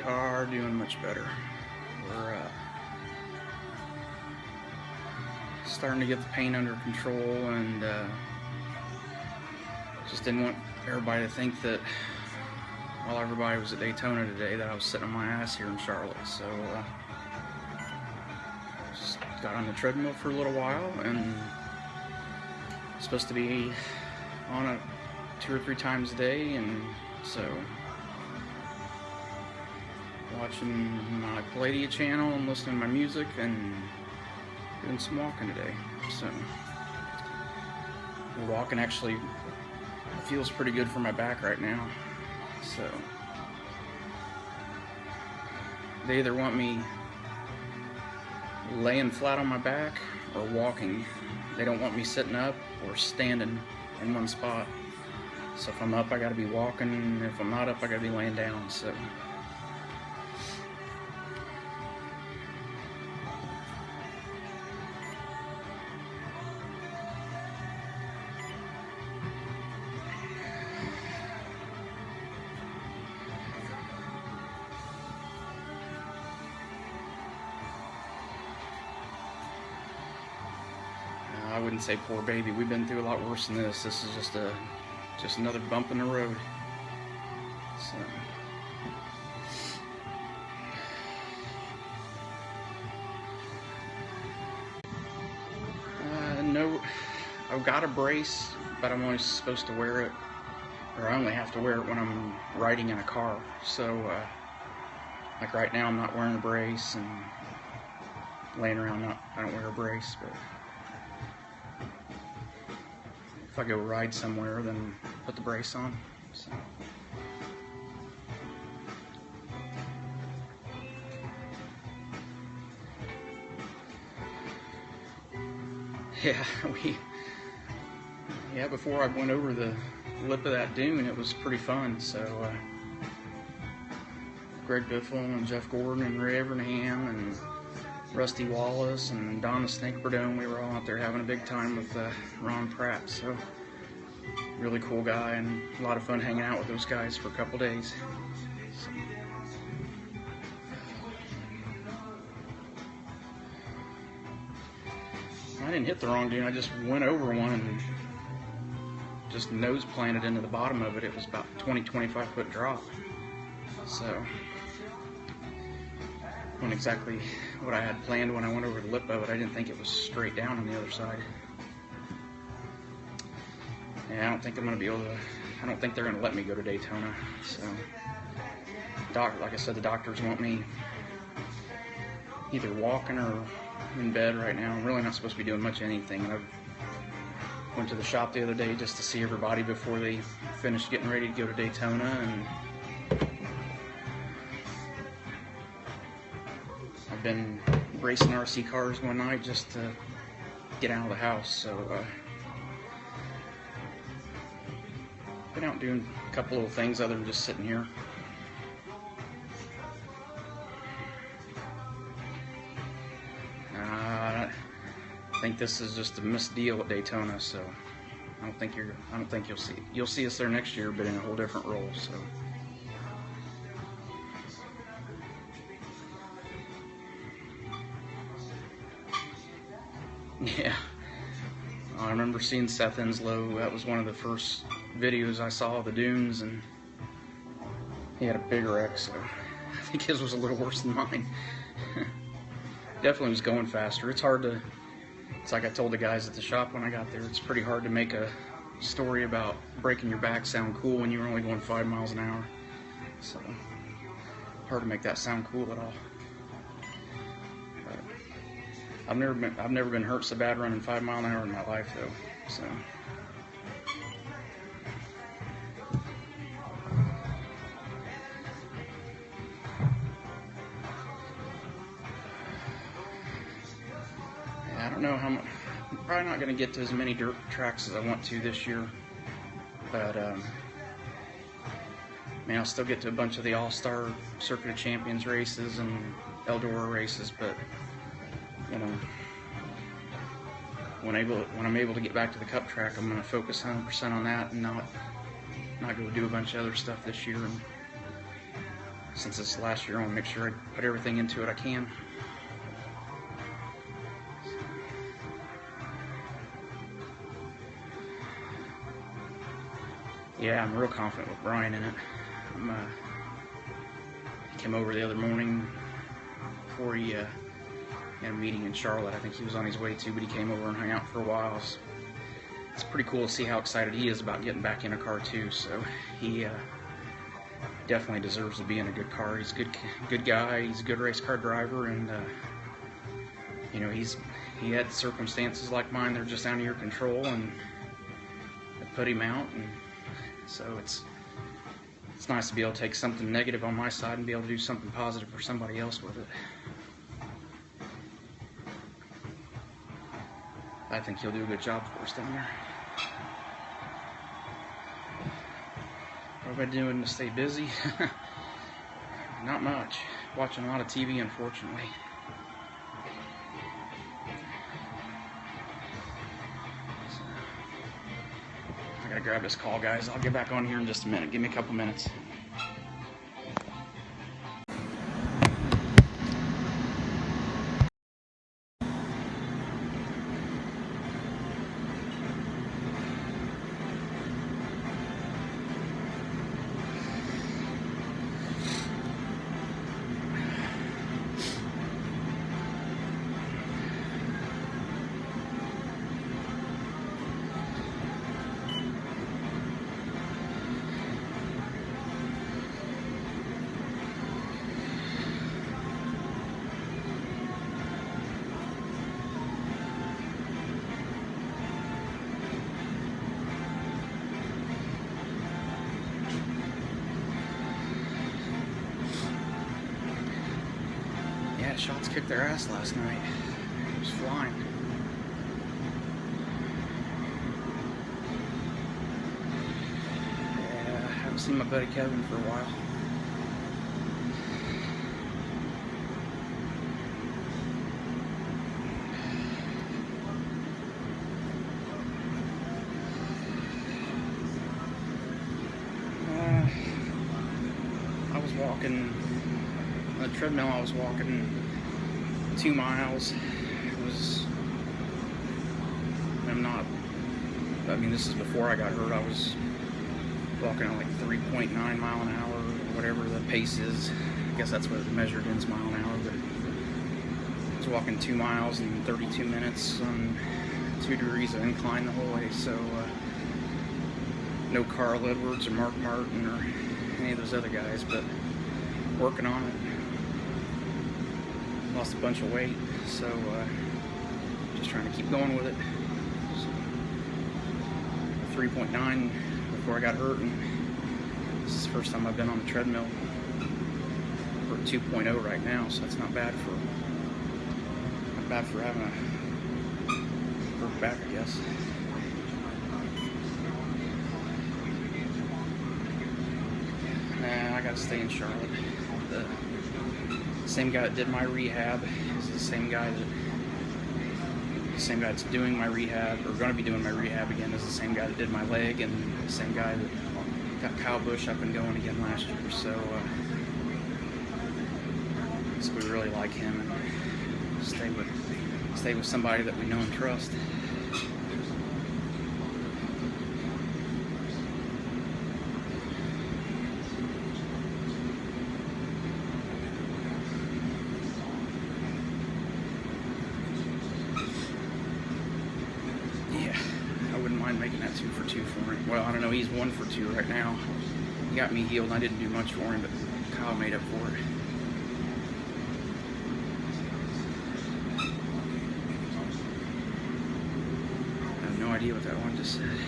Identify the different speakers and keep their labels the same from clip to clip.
Speaker 1: We are doing much better. We're starting to get the pain under control, and just didn't want everybody to think that while everybody was at Daytona today that I was sitting on my ass here in Charlotte. So just got on the treadmill for a little while, and supposed to be on it 2 or 3 times a day, and so watching my Palladia channel and listening to my music and doing some walking today. So the walking actually feels pretty good for my back right now. So they either want me laying flat on my back or walking. They don't want me sitting up or standing in one spot. So if I'm up, I gotta be walking. If I'm not up, I gotta be laying down. So I wouldn't say poor baby. We've been through a lot worse than this. This is just another bump in the road. So no, I've got a brace, but I'm only supposed to wear it, or I only have to wear it when I'm riding in a car. So like right now, I'm not wearing a brace, and laying around, I don't wear a brace, but if I go ride somewhere, then put the brace on. So. Yeah, before I went over the lip of that dune, it was pretty fun. So Greg Biffle and Jeff Gordon and Ray Evernham and Rusty Wallace and Don the Snake Burdone, we were all out there having a big time with Ron Pratt. So really cool guy, and a lot of fun hanging out with those guys for a couple days. So. I didn't hit the wrong dune, I just went over one and just nose planted into the bottom of it. It was about 20-25 foot drop. So wasn't exactly what I had planned when I went over the lip of it. I didn't think it was straight down on the other side. Yeah, I don't think I'm going to be able to, I don't think they're going to let me go to Daytona. So, like I said, the doctors want me either walking or in bed right now. I'm really not supposed to be doing much of anything. I went to the shop the other day just to see everybody before they finished getting ready to go to Daytona, and I've been racing RC cars one night just to get out of the house. So been out doing a couple little things other than just sitting here. I think this is just a missed deal at Daytona, so I don't think you'll see us there next year, but in a whole different role. So yeah, I remember seeing Seth Enslow. That was one of the first videos I saw of the dunes, and he had a big wreck, so I think his was a little worse than mine. Definitely was going faster. It's hard to, it's like I told the guys at the shop when I got there, it's pretty hard to make a story about breaking your back sound cool when you're only going 5 miles an hour. So hard to make that sound cool at all. But I've never been hurt so bad running 5 miles an hour in my life though. So I don't know how much. I'm probably not going to get to as many dirt tracks as I want to this year, but mean, I'll still get to a bunch of the All-Star Circuit of Champions races and Eldora races, but you know, when I'm able to get back to the Cup track, I'm going to focus 100% on that and not go do a bunch of other stuff this year. And since it's last year, I want to make sure I put everything into it I can. Yeah, I'm real confident with Brian in it. He came over the other morning before he had a meeting in Charlotte. I think he was on his way to, but he came over and hung out for a while. It's pretty cool to see how excited he is about getting back in a car too. So he definitely deserves to be in a good car. He's a good guy. He's a good race car driver, and you know, he had circumstances like mine. They're just out of your control, and I put him out. And so it's nice to be able to take something negative on my side and be able to do something positive for somebody else with it. I think he'll do a good job for us down there. What have I been doing to stay busy? Not much. Watching a lot of TV, unfortunately. So, I gotta grab this call, guys. I'll get back on here in just a minute. Give me a couple minutes. Shots kicked their ass last night. It was flying. Yeah, I haven't seen my buddy Kevin for a while. I was walking on the treadmill. I was walking 2 miles. I mean, this is before I got hurt. I was walking at like 3.9 mile an hour, or whatever the pace is. I guess that's what it's measured in, mile an hour. But I was walking 2 miles in 32 minutes on 2 degrees of incline the whole way. So no Carl Edwards or Mark Martin or any of those other guys, but working on it. Lost a bunch of weight, so just trying to keep going with it. So, 3.9 before I got hurt, and this is the first time I've been on the treadmill. We're at 2.0 right now, so that's not bad for having a hurt back, I guess. Nah, I gotta stay in Charlotte. The same guy that did my rehab is the same guy that's doing my rehab, or going to be doing my rehab again, is the same guy that did my leg, and the same guy that got Kyle Busch up and going again last year. So we really like him, and stay with somebody that we know and trust. Making that 2 for 2 for him. Well, I don't know, he's 1 for 2 right now. He got me healed and I didn't do much for him, but Kyle made up for it. I have no idea what that one just said.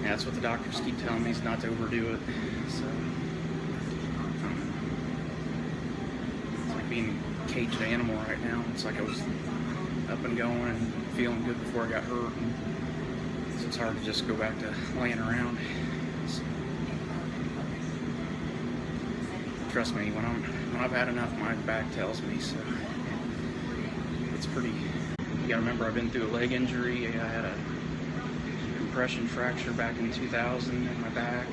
Speaker 1: Yeah, that's what the doctors keep telling me, is not to overdo it. So it's like being a caged animal right now. It's like I was up and going and feeling good before I got hurt, and so it's hard to just go back to laying around. Trust me, when I've had enough, my back tells me. So it's pretty. You gotta remember, I've been through a leg injury. I had a decompression fracture back in 2000 in my back.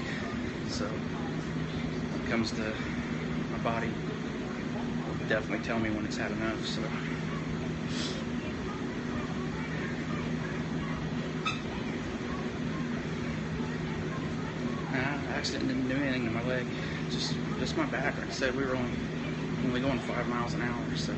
Speaker 1: So when it comes to my body, it'll definitely tell me when it's had enough. So accident didn't do anything to my leg, just my back. Like I said, we were only going 5 miles an hour, so.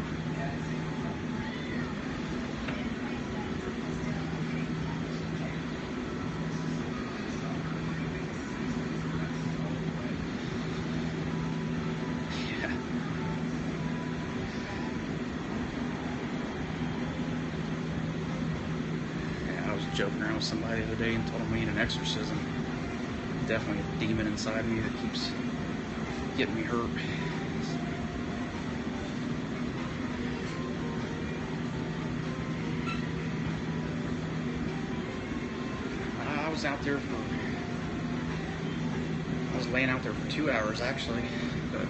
Speaker 1: Yeah, I was joking around with somebody the other day and told them we need an exorcism. Definitely a demon inside me that keeps getting me hurt. I was laying out there for 2 hours actually, but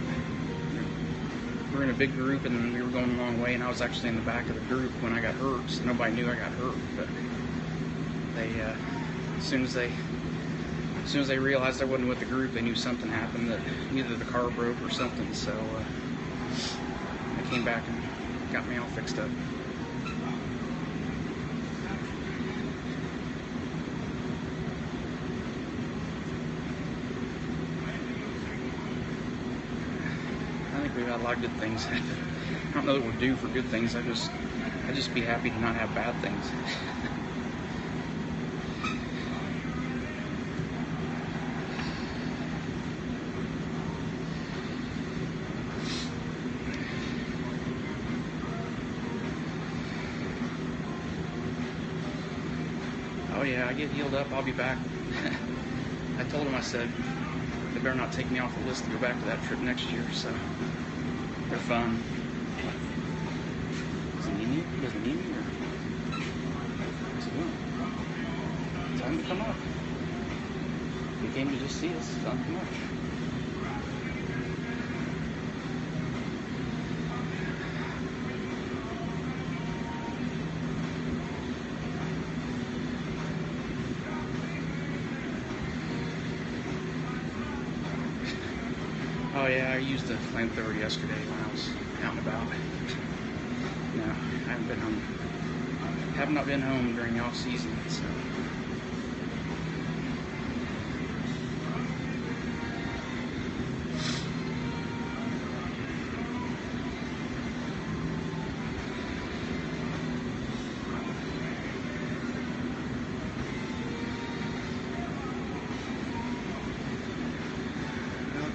Speaker 1: we were in a big group and we were going a long way, and I was actually in the back of the group when I got hurt, so nobody knew I got hurt. But they, as soon as they realized I wasn't with the group, they knew something happened, that either the car broke or something, so they came back and got me all fixed up. I think we've had a lot of good things happen. I don't know that we're due for good things. I'd just be happy to not have bad things. Oh yeah, I get healed up, I'll be back. I told him, I said, they better not take me off the list to go back to that trip next year, so they're fun. Does he need me? Doesn't need me? Or? What's he doing? Tell him to come up. He came to just see us, tell him to come up. Oh yeah, I used a flamethrower yesterday when I was out and about. No, I haven't been home. Have not been home during the off season, so.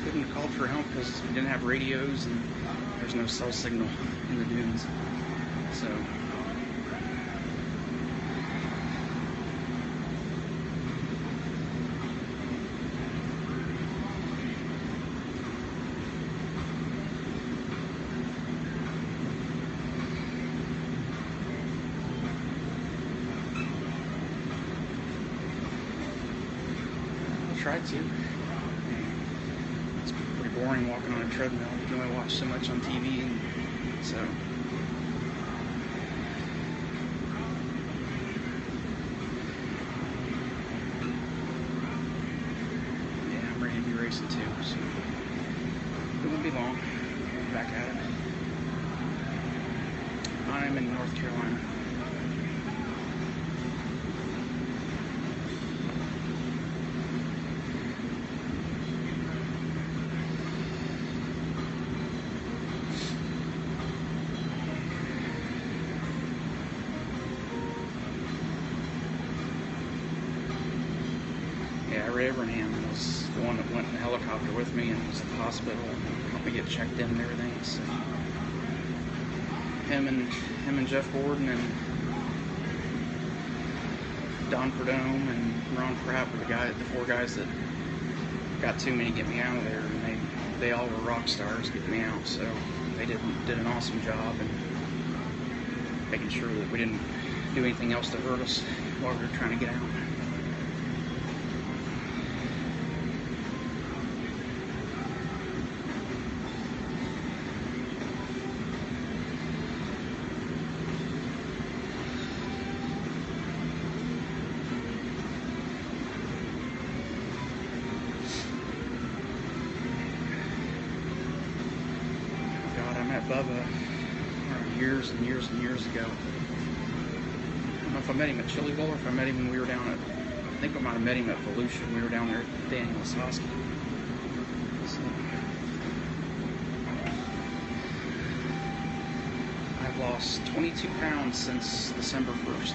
Speaker 1: Couldn't call for help because we didn't have radios and there's no cell signal in the dunes. So I'll try to. Boring walking on a treadmill. You can only watch so much on TV, and so yeah, I'm ready to be racing too. So it won't be long. I'll be back at it. I'm in North Carolina. Yeah, Ray Abraham was the one that went in the helicopter with me and was at the hospital and helped me get checked in and everything. So him and Jeff Gordon and Don Perdome and Ron Pratt were the 4 guys that got to me to get me out of there, and they all were rock stars getting me out. So they did an awesome job and making sure that we didn't do anything else to hurt us while we were trying to get out. Bubba years and years and years ago. I don't know if I met him at Chili Bowl or if I met him when we were down at, I think I might have met him at Volusia. We were down there at Daniel Sosky. So, I've lost 22 pounds since December 1st.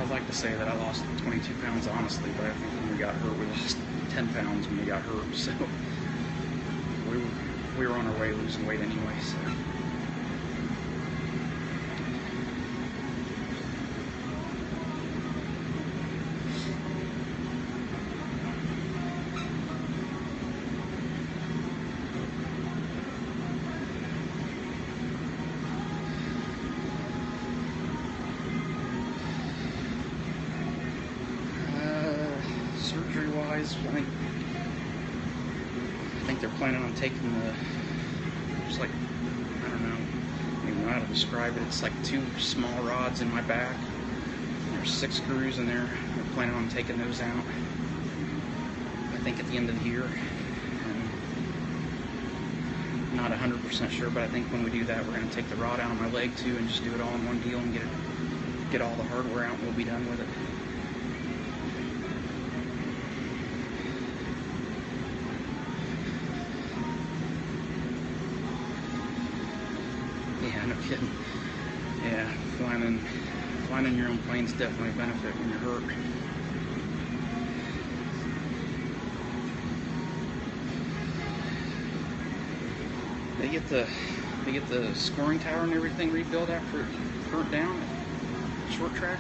Speaker 1: I'd like to say that I lost 22 pounds honestly, but I think when we got hurt, we lost 10 pounds when we got hurt, so we were on our way losing weight anyway, so. Surgery-wise, I think they're planning on taking just like, I don't even know how to describe it. It's like 2 small rods in my back. There's 6 screws in there. They're planning on taking those out, I think, at the end of the year. I'm not 100% sure, but I think when we do that, we're going to take the rod out of my leg too and just do it all in one deal and get all the hardware out, and we'll be done with it. Yeah, no kidding. Yeah, flying in your own plane's definitely a benefit when you're hurt. They get the scoring tower and everything rebuilt after it burnt down at short track.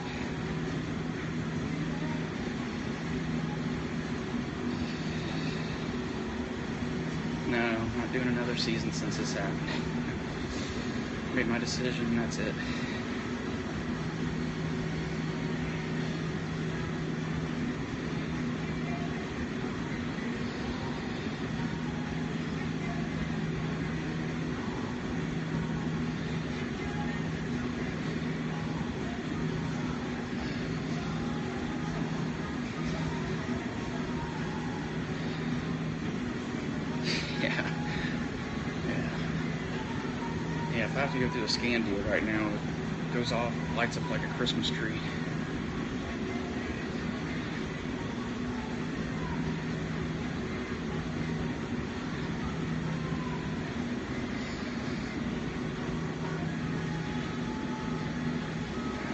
Speaker 1: No, I'm not doing another season since this happened. Made my decision, and that's it. Yeah, if I have to go through a scan deal right now, it goes off, lights up like a Christmas tree.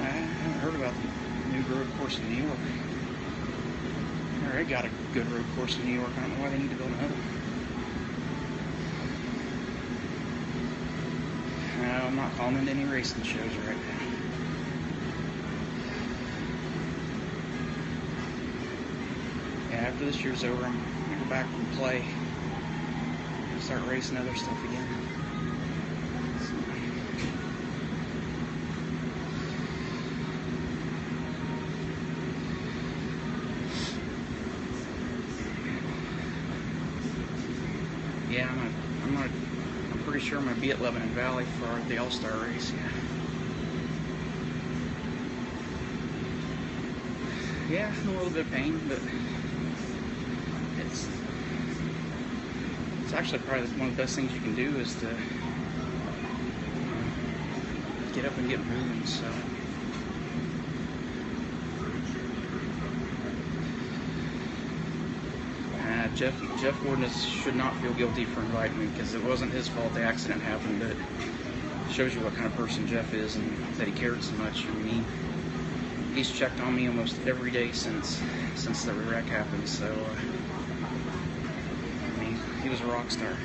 Speaker 1: I haven't heard about the new road course in New York. They already got a good road course in New York. I don't know why they need to build another one. I'm not calling into any racing shows right now. Yeah, after this year's over, I'm gonna go back and play. Start racing other stuff again. Yeah, I'm pretty sure I'm going to be at Lebanon Valley for the All-Star race, yeah. Yeah, a little bit of pain, but it's actually probably one of the best things you can do is to get up and get moving, so. Jeff Gordon should not feel guilty for inviting me, because it wasn't his fault the accident happened, but it shows you what kind of person Jeff is and that he cared so much. I mean, he's checked on me almost every day since the wreck happened, so I mean, he was a rock star.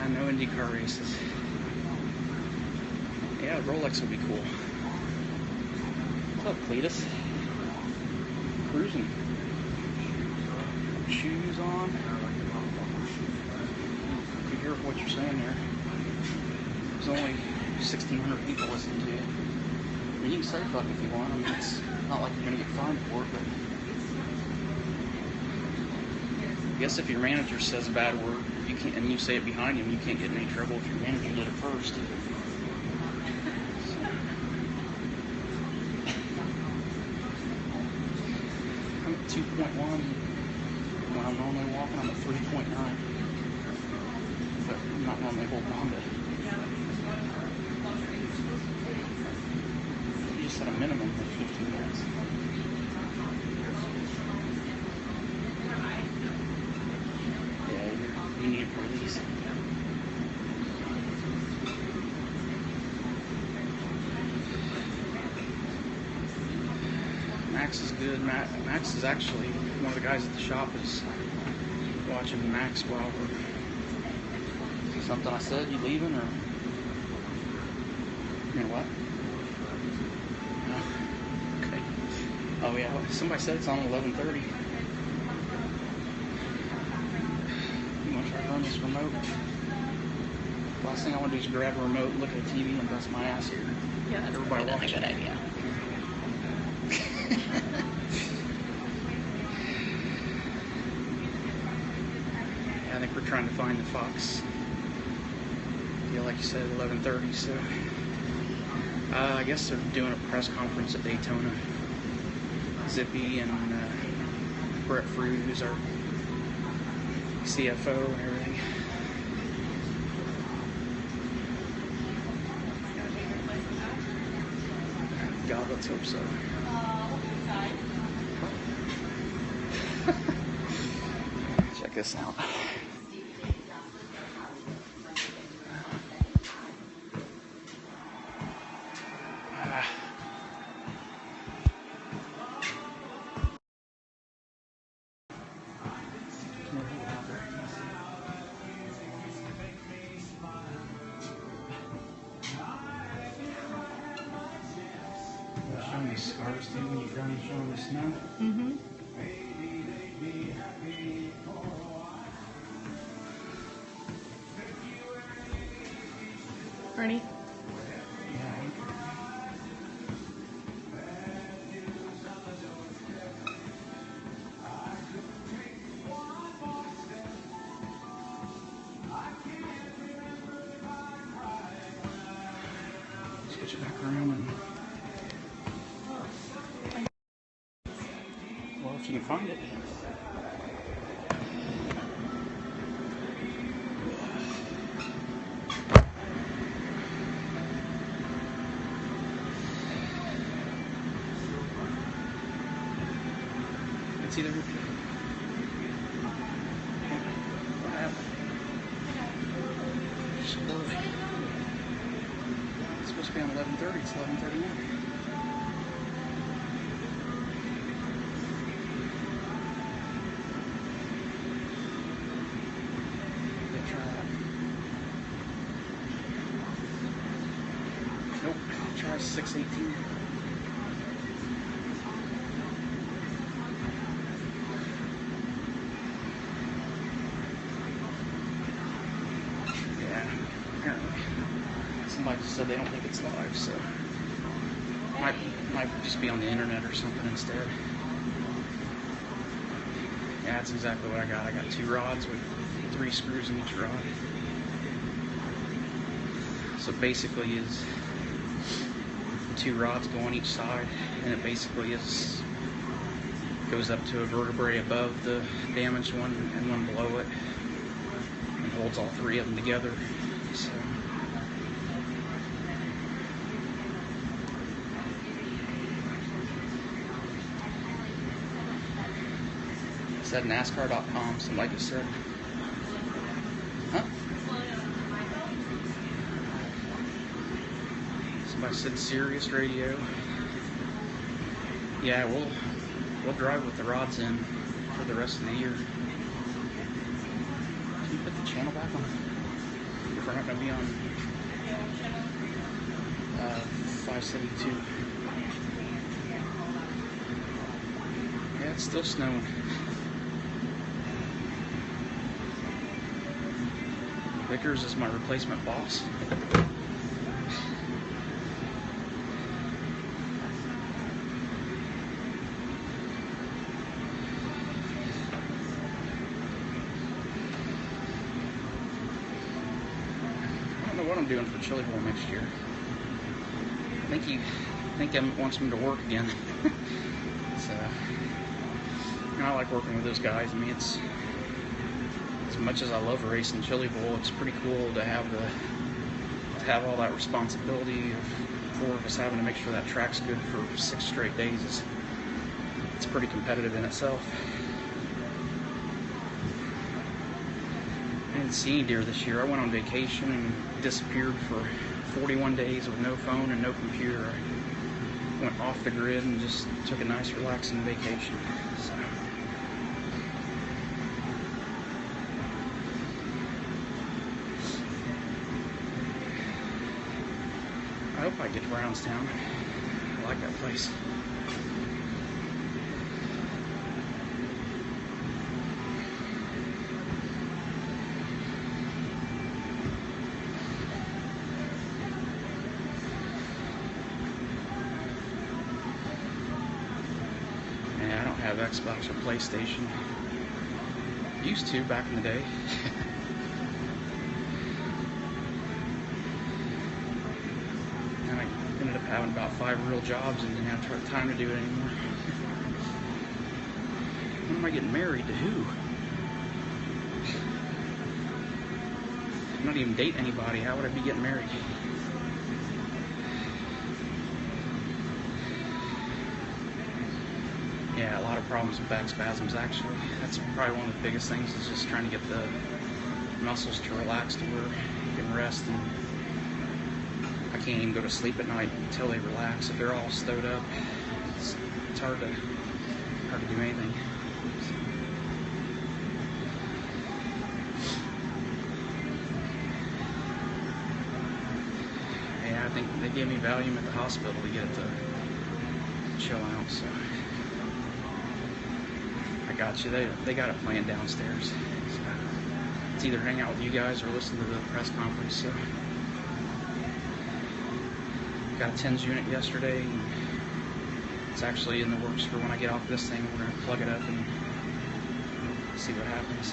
Speaker 1: No IndyCar races. Yeah, Rolex would be cool. What's up, Cletus? Cruising. Shoes on. Be careful what you're saying there. There's only 1,600 people listening to you. I mean, you can say fuck if you want. I mean, it's not like you're gonna get fined for it, but I guess if your manager says a bad word, you can't, and you say it behind him, you can't get in any trouble if your manager did it first. I'm at 2.1. When I'm normally walking, I'm at 3.9. But I'm not normally holding on to it. You just had a minimum of 15 minutes. Yeah, you need a release. Max is good. Max is actually one of the guys at the shop is watching Max while we're. Something I said, you leaving or? You know what? Oh, okay. Oh yeah, somebody said it's on 11:30. You want to try to run this remote? Last thing I want to do is grab a remote, look at the TV, and bust my ass here.
Speaker 2: Yeah, that's
Speaker 1: everybody watching.
Speaker 2: a good idea.
Speaker 1: Yeah, I think we're trying to find the Fox. Yeah, like you said, 11:30. So I guess they're doing a press conference at Daytona. Zippy and Brett Fruit, who's our CFO and everything. God, let's hope so. Check this out. Showing these scars too when you're done showing the snow.
Speaker 2: Mm-hmm. Ready?
Speaker 1: Switch it back around and well, if you can find it. It's either what happened? It's supposed to be on 11:30. It's 11:31. Nope, try 6:18. Yeah, apparently. Somebody just said they don't think it's live, so might just be on the internet or something instead. Yeah, that's exactly what I got. I got 2 rods with 3 screws in each rod. So basically is 2 rods go on each side, and it basically goes up to a vertebrae above the damaged one and one below it, and holds all 3 of them together. So it's at NASCAR.com. Somebody just said, huh? Somebody said Sirius Radio. Yeah, we'll drive with the rods in for the rest of the year. Can you put the channel back on? If we're not going to be on 572. it's still snowing. Vickers is my replacement boss. I don't know what I'm doing for Chili Bowl next year. I think he wants me to work again. So, I like working with those guys. I mean, it's as much as I love racing Chili Bowl, it's pretty cool to have all that responsibility of 4 of us having to make sure that track's good for 6 straight days. It's pretty competitive in itself. I didn't see any deer this year. I went on vacation and disappeared for 41 days with no phone and no computer. I went off the grid and just took a nice relaxing vacation. So. I hope I get to Brownstown. I like that place. Yeah, I don't have Xbox or PlayStation. Used to back in the day. Ended up having about 5 real jobs and didn't have time to do it anymore. When am I getting married to who? I'm not even dating anybody. How would I be getting married? Yeah, a lot of problems with back spasms actually. That's probably one of the biggest things is just trying to get the muscles to relax to where you can rest, and I can't even go to sleep at night until they relax. If they're all stowed up, it's hard to do anything. Yeah, I think they gave me Valium at the hospital to get it to chill out, so I got you. They got it planned downstairs. So it's either hang out with you guys or listen to the press conference. So got a TENS unit yesterday, and it's actually in the works for when I get off this thing. We're going to plug it up and see what happens.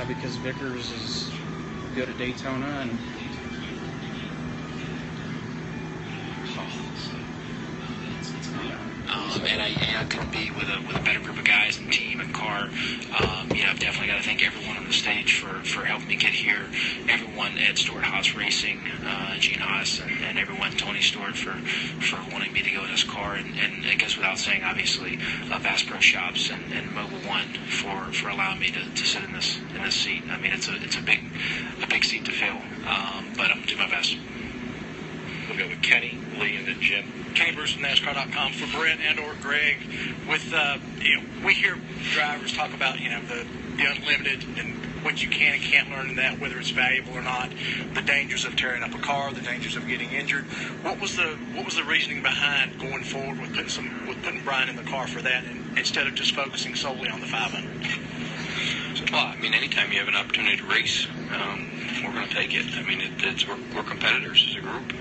Speaker 1: Because Vickers is good at Daytona, and
Speaker 2: and I couldn't be with a better group of guys and team and car. I've definitely got to thank everyone on the stage for helping me get here. Everyone at Stewart-Haas Racing, Gene Haas, and everyone, Tony Stewart, for wanting me to go in this car. And it goes without saying, obviously, Bass Pro Shops and Mobile One for allowing me to sit in this seat. I mean, it's a big seat to fill, but I'm gonna do my best.
Speaker 3: We'll go with Kenny, Lee, and then Jim. Kenny Bruce from NASCAR.com. For Brent and/or Greg, with we hear drivers talk about the unlimited and what you can and can't learn in that, whether it's valuable or not, the dangers of tearing up a car, the dangers of getting injured. What was the reasoning behind going forward with putting Brian in the car for that, and instead of just focusing solely on the 500?
Speaker 4: Well, I mean, anytime you have an opportunity to race, we're going to take it. I mean, we're competitors as a group.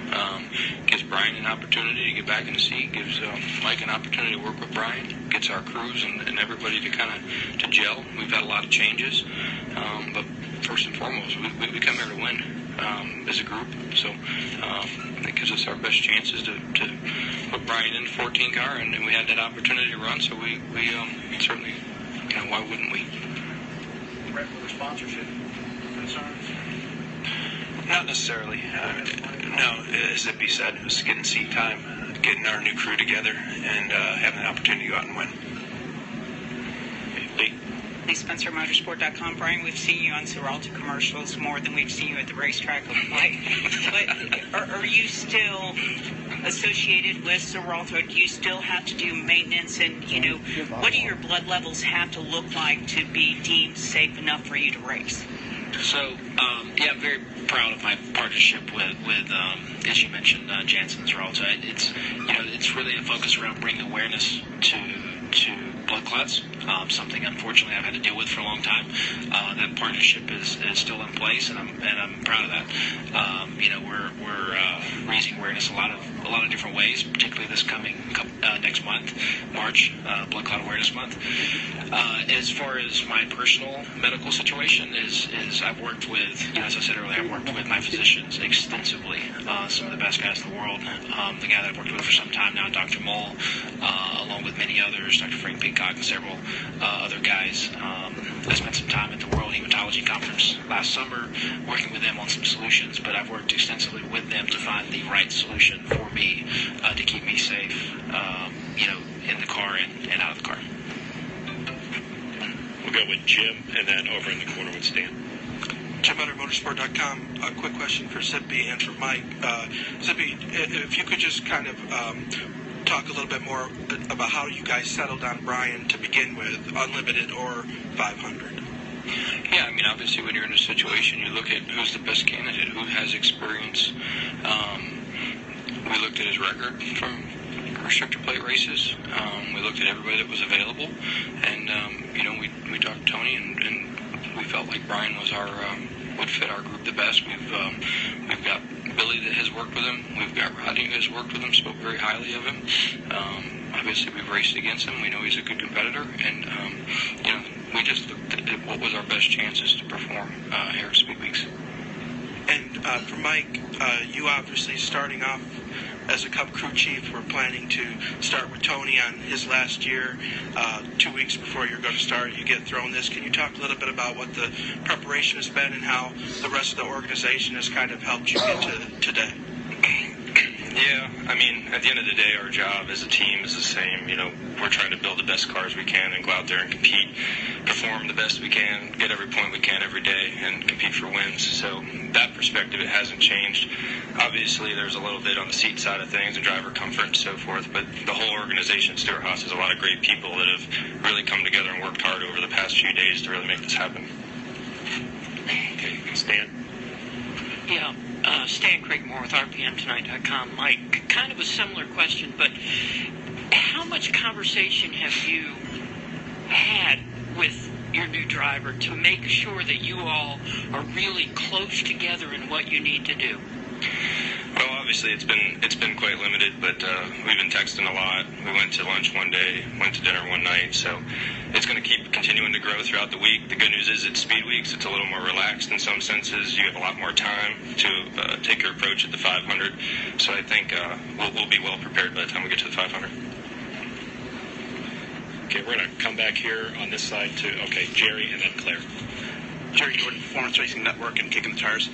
Speaker 4: Gives Brian an opportunity to get back in the seat. Gives Mike an opportunity to work with Brian. Gets our crews and everybody to gel. We've had a lot of changes, but first and foremost, we come here to win as a group. So it gives us our best chances to put Brian in the 14 car, and we had that opportunity to run. So we certainly, why wouldn't we?
Speaker 3: Regular sponsorship concerns?
Speaker 5: Not necessarily. No, as Zippy said, it was getting seat time, getting our new crew together, and having the opportunity to go out and win.
Speaker 3: Lee?
Speaker 6: SpencerMotorsport.com. Brian, we've seen you on Xarelto commercials more than we've seen you at the racetrack. But are you still associated with Xarelto? Do you still have to do maintenance? And, what do your blood levels have to look like to be deemed safe enough for you to race?
Speaker 2: So, I'm very proud of my partnership with as you mentioned, Jansen Xarelto. It's really a focus around bringing awareness to blood clots, something unfortunately I've had to deal with for a long time. That partnership is still in place, and I'm proud of that. We're raising awareness a lot of different ways, particularly this coming next month, March, Blood Clot Awareness Month. As far as my personal medical situation is I've worked with, as I said earlier, I've worked with my physicians extensively, some of the best guys in the world. The guy that I've worked with for some time now, Dr. Moll, along with many others, Dr. Frank Peacock and several other guys. I spent some time at the World Hematology Conference last summer working with them on some solutions, but I've worked extensively with them to find the right solution for me to keep me safe, in the car and out of the car.
Speaker 3: We'll go with Jim, and then over in the corner with Stan.
Speaker 5: JimMotorsport.com. A quick question for Zippy and for Mike. Zippy, if you could just kind of talk a little bit more about how you guys settled on Brian to begin with, unlimited or 500.
Speaker 4: Yeah, obviously when you're in a situation, you look at who's the best candidate, who has experience. We looked at his record from restrictor plate races. We looked at everybody that was available, and we talked to Tony, and we felt like Brian was would fit our group the best. We've got Billy that has worked with him. We've got Rodney who has worked with him, spoke very highly of him. Obviously, we've raced against him. We know he's a good competitor, and we just looked at what was our best chances to perform here at Speed Weeks.
Speaker 5: And for Mike, you obviously starting off as a Cup crew chief, we're planning to start with Tony on his last year. 2 weeks before you're going to start, you get thrown this. Can you talk a little bit about what the preparation has been and how the rest of the organization has kind of helped you get to today?
Speaker 7: Yeah, at the end of the day, our job as a team is the same. We're trying to build the best cars we can and go out there and compete, perform the best we can, get every point we can every day, and compete for wins. So that perspective, it hasn't changed. Obviously, there's a little bit on the seat side of things and driver comfort and so forth, but the whole organization, Stewart-Haas, has a lot of great people that have really come together and worked hard over the past few days to really make this happen.
Speaker 3: Okay, Stan.
Speaker 8: Yeah, Stan Craigmore with RPMTonight.com. Mike, kind of a similar question, but how much conversation have you had with your new driver to make sure that you all are really close together in what you need to do?
Speaker 7: Well, obviously it's been quite limited, but we've been texting a lot. We went to lunch one day, went to dinner one night, so it's going to keep continuing to grow throughout the week. The good news is it's Speed Weeks. It's a little more relaxed in some senses. You have a lot more time to take your approach at the 500, so I think we'll be well prepared by the time we get to the 500.
Speaker 3: Okay, we're going to come back here on this side to, Jerry and then Claire.
Speaker 9: Jerry Jordan, Performance Racing Network, and Kicking the Tires.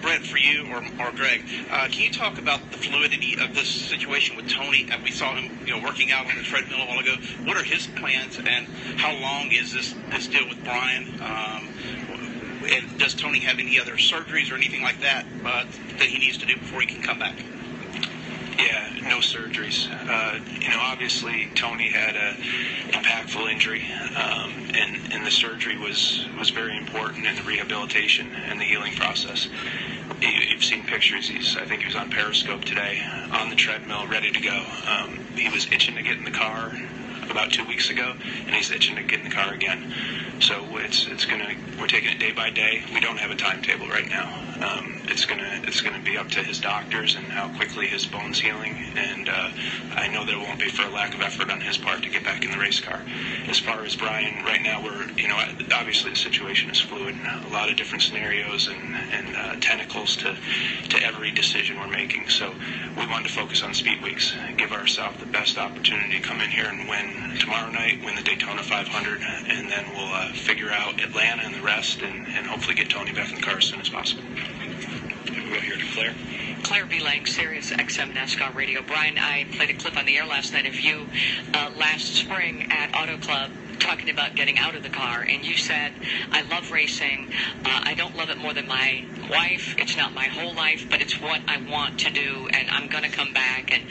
Speaker 9: Brent, for you or Greg, can you talk about the fluidity of this situation with Tony? We saw him, working out on the treadmill a while ago. What are his plans, and how long is this deal with Brian? And does Tony have any other surgeries or anything like that that he needs to do before he can come back?
Speaker 5: Yeah, no surgeries. Obviously Tony had an impactful injury, and the surgery was very important in the rehabilitation and the healing process. You've seen pictures. I think he was on Periscope today on the treadmill, ready to go. He was itching to get in the car about 2 weeks ago, and he's itching to get in the car again. So we're taking it day by day. We don't have a timetable right now. It's gonna be up to his doctors and how quickly his bone's healing, and I know there won't be for a lack of effort on his part to get back in the race car. As far as Brian, right now obviously the situation is fluid. A lot of different scenarios and tentacles to every decision we're making. So we wanted to focus on Speed Weeks and give ourselves the best opportunity to come in here and win tomorrow night, win the Daytona 500, and then we'll figure out Atlanta and the rest, and hopefully get Tony back in the car as soon as possible.
Speaker 3: We'll go here to Claire.
Speaker 8: Claire B. Lang, Sirius XM NASCAR Radio. Brian, I played a clip on the air last night of you last spring at Auto Club talking about getting out of the car, and you said, I love racing. I don't love it more than my wife. It's not my whole life, but it's what I want to do, and I'm going to come back. And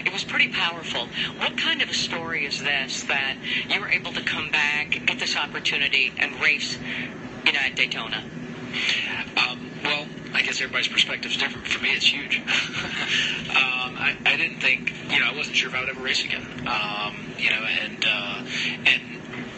Speaker 8: it was pretty powerful. What kind of a story is this, that you were able to come back, get this opportunity, and race, at Daytona?
Speaker 2: Well, I guess everybody's perspective is different. For me, it's huge. I didn't think, I wasn't sure if I would ever race again.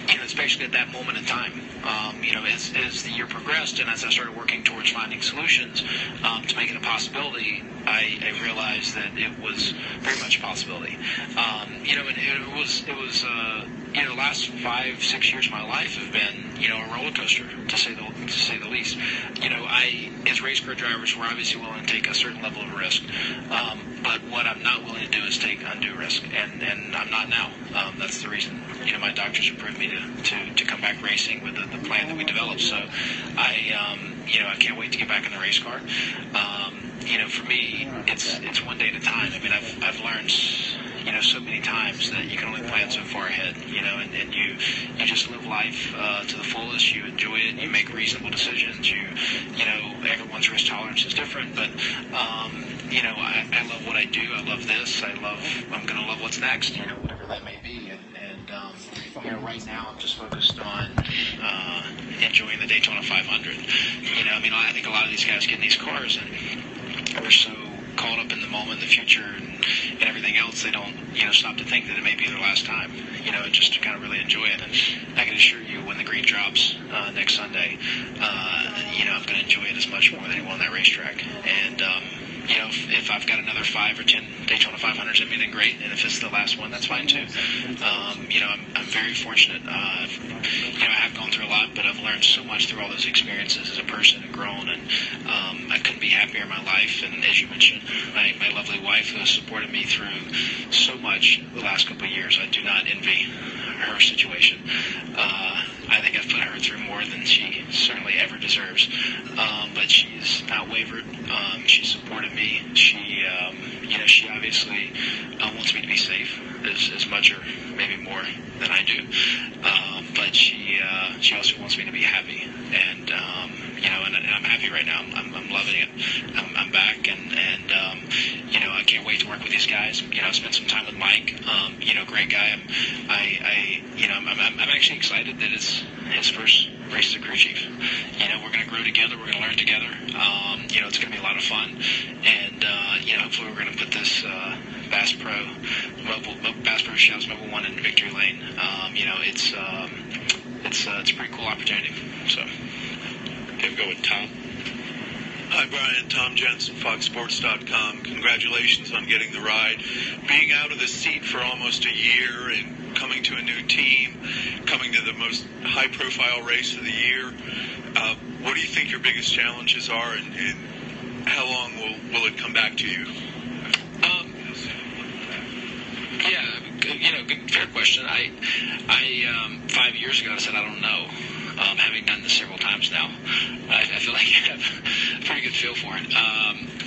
Speaker 2: And especially at that moment in time, as the year progressed and as I started working towards finding solutions to make it a possibility, I realized that it was very much a possibility. And it was the last 5-6 years of my life have been, a roller coaster, to say the least. As race car drivers, we're obviously willing to take a certain level of risk. But what I'm not willing to do is take undue risk, and I'm not now. That's the reason. My doctors approved me to come back racing with the plan that we developed. So I can't wait to get back in the race car. For me, it's one day at a time. I mean, I've learned, so many times that you can only plan so far ahead, and you just live life to the fullest. You enjoy it. You make reasonable decisions. Everyone's risk tolerance is different, but I love what I do. I love this. I'm going to love what's next, whatever that may be. And right now I'm just focused on enjoying the Daytona 500. I think a lot of these guys get in these cars and we're so caught up in the moment, the future, and everything else, they don't, stop to think that it may be their last time, just to kind of really enjoy it. And I can assure you, when the green drops next Sunday, I'm going to enjoy it as much more than anyone on that racetrack. And if I've got another 5 or 10 Daytona 500s in me, then great. And if it's the last one, that's fine too. I'm very fortunate. I have gone through a lot, but I've learned so much through all those experiences as a person and grown. And I couldn't be happier in my life. And as you mentioned, my lovely wife, who has supported me through so much the last couple of years, I do not envy her situation. I think I've put her through more than she certainly ever deserves. But she's not wavered. She supported me. She obviously wants me to be safe as much or maybe more than I do. But she also wants me to be happy. And I'm happy right now. I'm loving it. I'm back, and I can't wait to work with these guys. I spent some time with Mike. Great guy. I'm actually excited that it's his first race as a crew chief. We're going to grow together. We're going to learn together. It's going to be a lot of fun, and hopefully we're going to put this Bass Pro Shouts Mobile 1 in victory lane. It's a pretty cool opportunity. So,
Speaker 7: Okay, we'll go with Tom.
Speaker 10: Hi, Brian. Tom Jensen, FoxSports.com. Congratulations on getting the ride. Being out of the seat for almost a year and coming to a new team, coming to the most high-profile race of the year. What do you think your biggest challenges are, and how long will it come back to you?
Speaker 2: Good, fair question. I 5 years ago I said I don't know. Having done this several times now, I feel like I have a pretty good feel for it.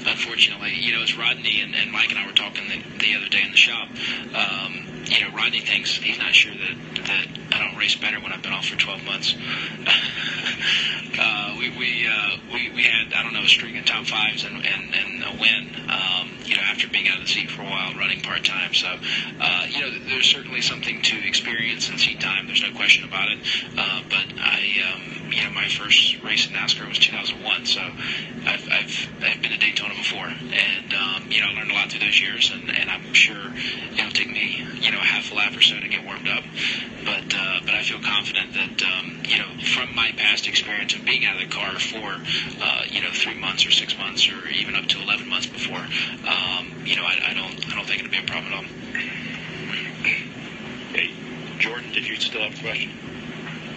Speaker 2: Unfortunately, as Rodney and Mike and I were talking the other day in the shop, Rodney thinks he's not sure that I don't race better when I've been off for 12 months. We had, I don't know, a string of top fives and a win, after being out of the seat for a while, running part-time. So, there's certainly something to experience and seat time. There's no question about it. But my first race in NASCAR was 2001. So I've been to Daytona before, and I learned a lot through those years, and I'm sure it'll take me a half a lap or so to get warmed up. But I feel confident that from my past experience of being out of the car for 3 months or 6 months or even up to 11 months before, I don't think it'll be a problem at all.
Speaker 7: Hey, Jordan, did you still have a question?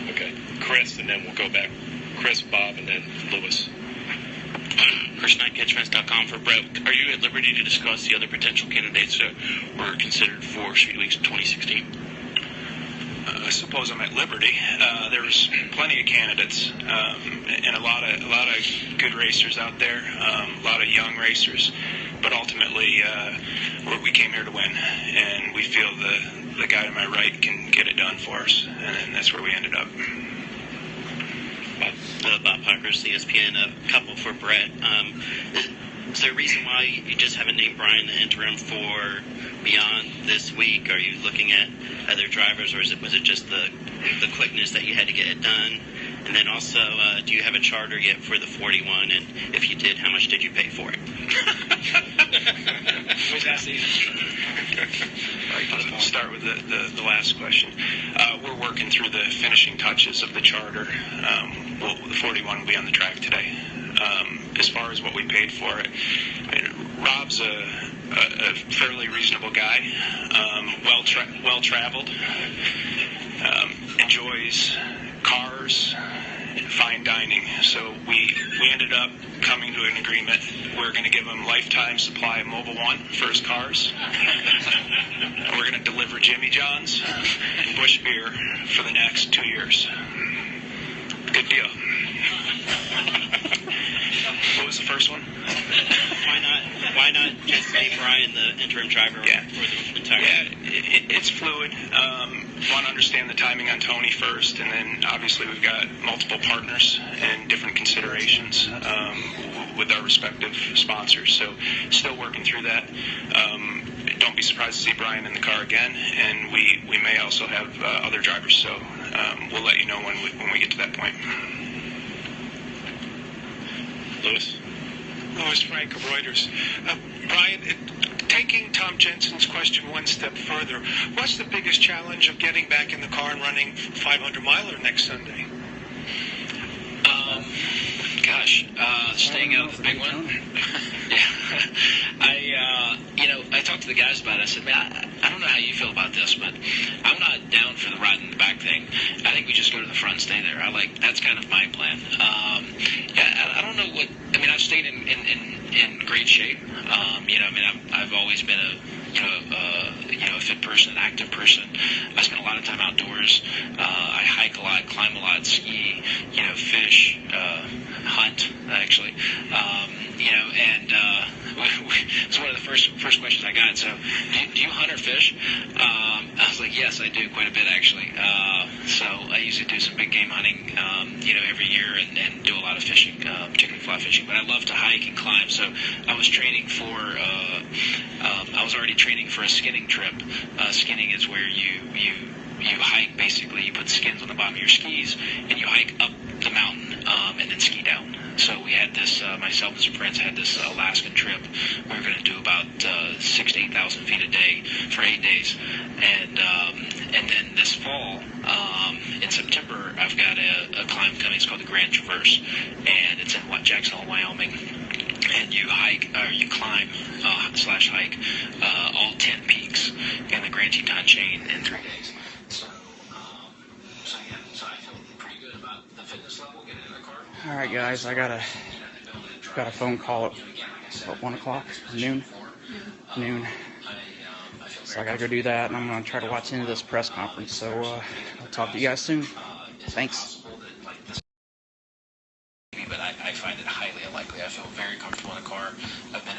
Speaker 7: Okay, Chris, and then we'll go back. Chris, Bob, and then Lewis.
Speaker 11: Chris Knight, catchfence.com for Brett. Are you at liberty to discuss the other potential candidates that were considered for Speed Weeks 2016?
Speaker 5: I suppose I'm at liberty. There was plenty of candidates, and a lot of good racers out there, a lot of young racers. But ultimately, we came here to win, and we feel the guy to my right can get it done for us, and that's where we ended up.
Speaker 11: Bob Parker's ESPN, a couple for Brett. Is there a reason why you just haven't named Brian the interim for beyond this week? Are you looking at other drivers, or was it just the quickness that you had to get it done? And then also, do you have a charter yet for the 41? And if you did, how much did you pay for it?
Speaker 5: I'll start with the last question. We're working through the finishing touches of the charter. The 41 will be on the track today. As far as what we paid for it, Rob's a fairly reasonable guy, well-traveled, enjoys cars, fine dining. So we ended up coming to an agreement. We're going to give him lifetime supply of Mobil 1 for his cars. And we're going to deliver Jimmy John's and Busch beer for the next 2 years. Good deal. What was the first one?
Speaker 11: Why not just make Brian the interim driver for the entire?
Speaker 5: Yeah, it's fluid. Want to understand the timing on Tony first, and then obviously we've got multiple partners and different considerations with our respective sponsors. So still working through that. Don't be surprised to see Brian in the car again, and we may also have other drivers. So we'll let you know when we get to that point.
Speaker 10: Lewis Frank of Reuters. Brian, taking Tom Jensen's question one step further, what's the biggest challenge of getting back in the car and running 500-miler next Sunday?
Speaker 2: Staying out of the big one. I talked to the guys about it. I said, man, I don't know how you feel about this, but I'm not down for the ride in the back thing. I think we just go to the front and stay there. That's kind of my plan. I don't know what. I've stayed in great shape. I've always been a fit person, an active person. I spend a lot of time outdoors. I hike a lot, climb a lot, ski, fish, hunt, actually. It's one of the first questions I got. So, do you hunt or fish? I was like, yes, I do quite a bit, actually. So I usually do some big game hunting, every year and do a lot of fishing, particularly fly fishing. But I love to hike and climb. So I was training for, I was already training for a skinning trip. Skinning is where you hike, basically. You put skins on the bottom of your skis and you hike up the mountain and then ski down. So we had this, myself and some friends had this Alaskan trip. We were going to do about 6,000 to 8,000 feet a day for 8 days. And then this fall, in September, I've got a climb coming. It's called the Grand Traverse. And it's in Jackson Hole, Wyoming. And you climb / hike all 10 peaks in the Grand Teton chain in 3 days. So I feel pretty good about the fitness level, getting in the car.
Speaker 1: All right, guys, I got a phone call at 1 o'clock, noon. So I gotta go do that, and I'm gonna try to watch into this press conference. So I'll talk to you guys soon. Thanks.
Speaker 2: But I find it highly unlikely. I feel very comfortable in a car. I've been